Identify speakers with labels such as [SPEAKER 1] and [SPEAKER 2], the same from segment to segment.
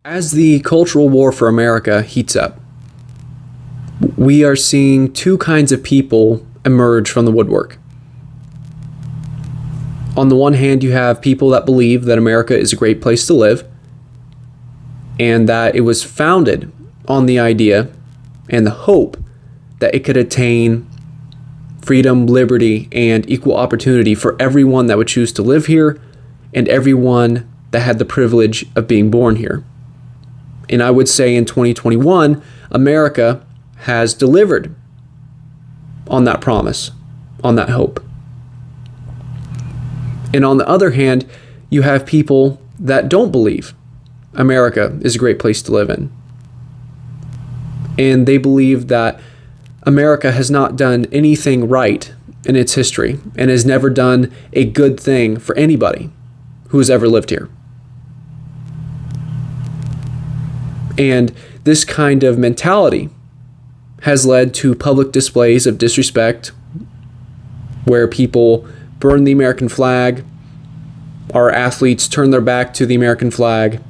[SPEAKER 1] As the cultural war for America heats up, we are seeing two kinds of people emerge from the woodwork. On the one hand, you have people that believe that America is a great place to live and that it was founded on the idea and the hope that it could attain freedom, liberty, and equal opportunity for everyone that would choose to live here and everyone that had the privilege of being born here. And I would say in 2021, America has delivered on that promise, on that hope. And on the other hand, you have people that don't believe America is a great place to live in. And they believe that America has not done anything right in its history and has never done a good thing for anybody who has ever lived here. And this kind of mentality has led to public displays of disrespect where people burn the American flag, our athletes turn their back to the American flag,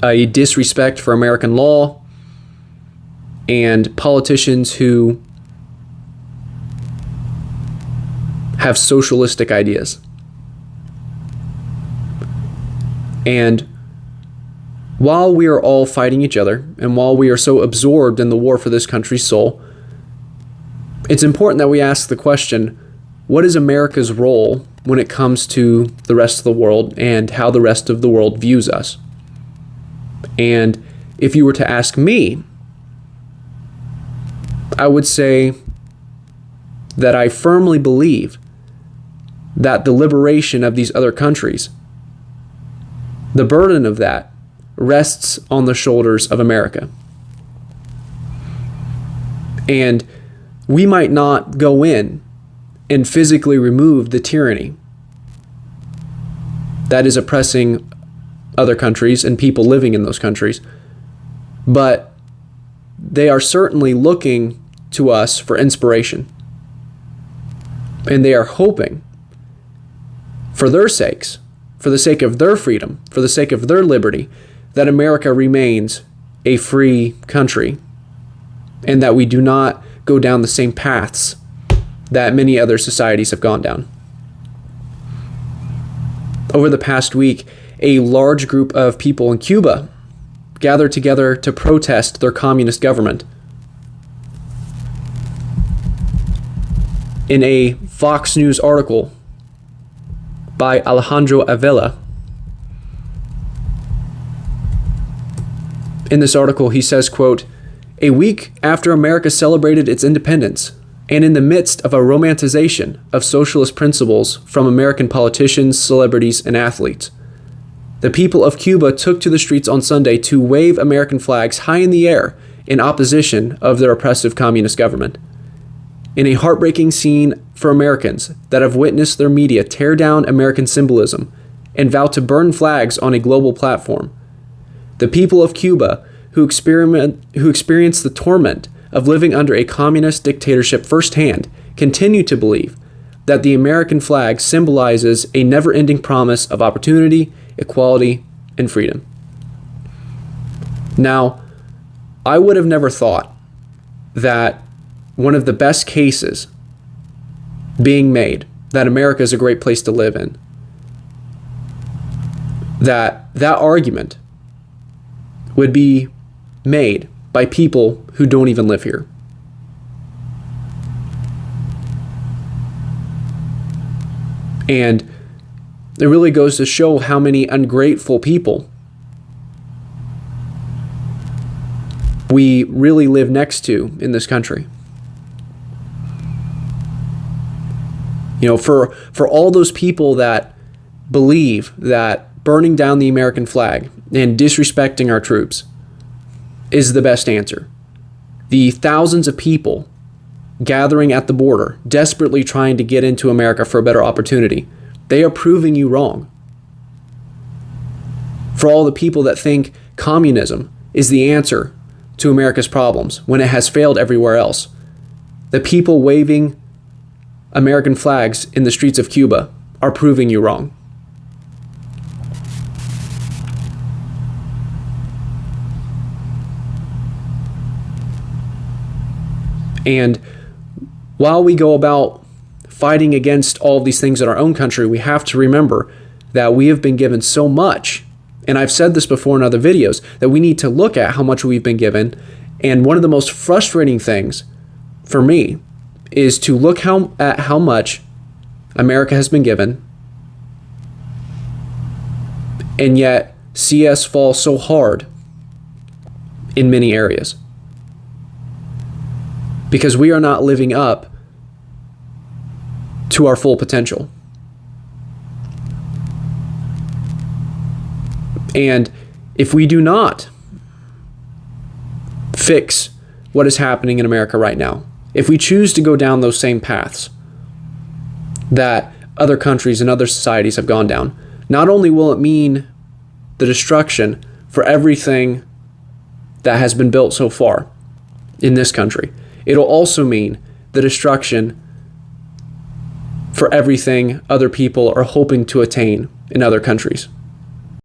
[SPEAKER 1] a disrespect for American law, and politicians who have socialistic ideas. And while we are all fighting each other, and while we are so absorbed in the war for this country's soul, it's important that we ask the question, what is America's role when it comes to the rest of the world and how the rest of the world views us? And if you were to ask me, I would say that I firmly believe that the liberation of these other countries, the burden of that, rests on the shoulders of America. And we might not go in and physically remove the tyranny that is oppressing other countries and people living in those countries, but they are certainly looking to us for inspiration. And they are hoping for their sakes, for the sake of their freedom, for the sake of their liberty, that America remains a free country and that we do not go down the same paths that many other societies have gone down. Over the past week, a large group of people in Cuba gathered together to protest their communist government. In a Fox News article by Alejandro Avila, in this article, he says, quote, "A week after America celebrated its independence, and in the midst of a romanticization of socialist principles from American politicians, celebrities, and athletes, the people of Cuba took to the streets on Sunday to wave American flags high in the air in opposition of their oppressive communist government. In a heartbreaking scene for Americans that have witnessed their media tear down American symbolism and vow to burn flags on a global platform, the people of Cuba who experience the torment of living under a communist dictatorship firsthand continue to believe that the American flag symbolizes a never-ending promise of opportunity, equality, and freedom." Now, I would have never thought that one of the best cases being made that America is a great place to live in, that argument would be made by people who don't even live here. And it really goes to show how many ungrateful people we really live next to in this country. You know, for all those people that believe that burning down the American flag and disrespecting our troops is the best answer. The thousands of people gathering at the border, desperately trying to get into America for a better opportunity, they are proving you wrong. For all the people that think communism is the answer to America's problems when it has failed everywhere else, the people waving American flags in the streets of Cuba are proving you wrong. And while we go about fighting against all of these things in our own country, we have to remember that we have been given so much. And I've said this before in other videos, that we need to look at how much we've been given. And one of the most frustrating things for me is to look at how much America has been given, and yet see us fall so hard in many areas. Because we are not living up to our full potential. And if we do not fix what is happening in America right now, if we choose to go down those same paths that other countries and other societies have gone down, not only will it mean the destruction for everything that has been built so far in this country, it'll also mean the destruction for everything other people are hoping to attain in other countries.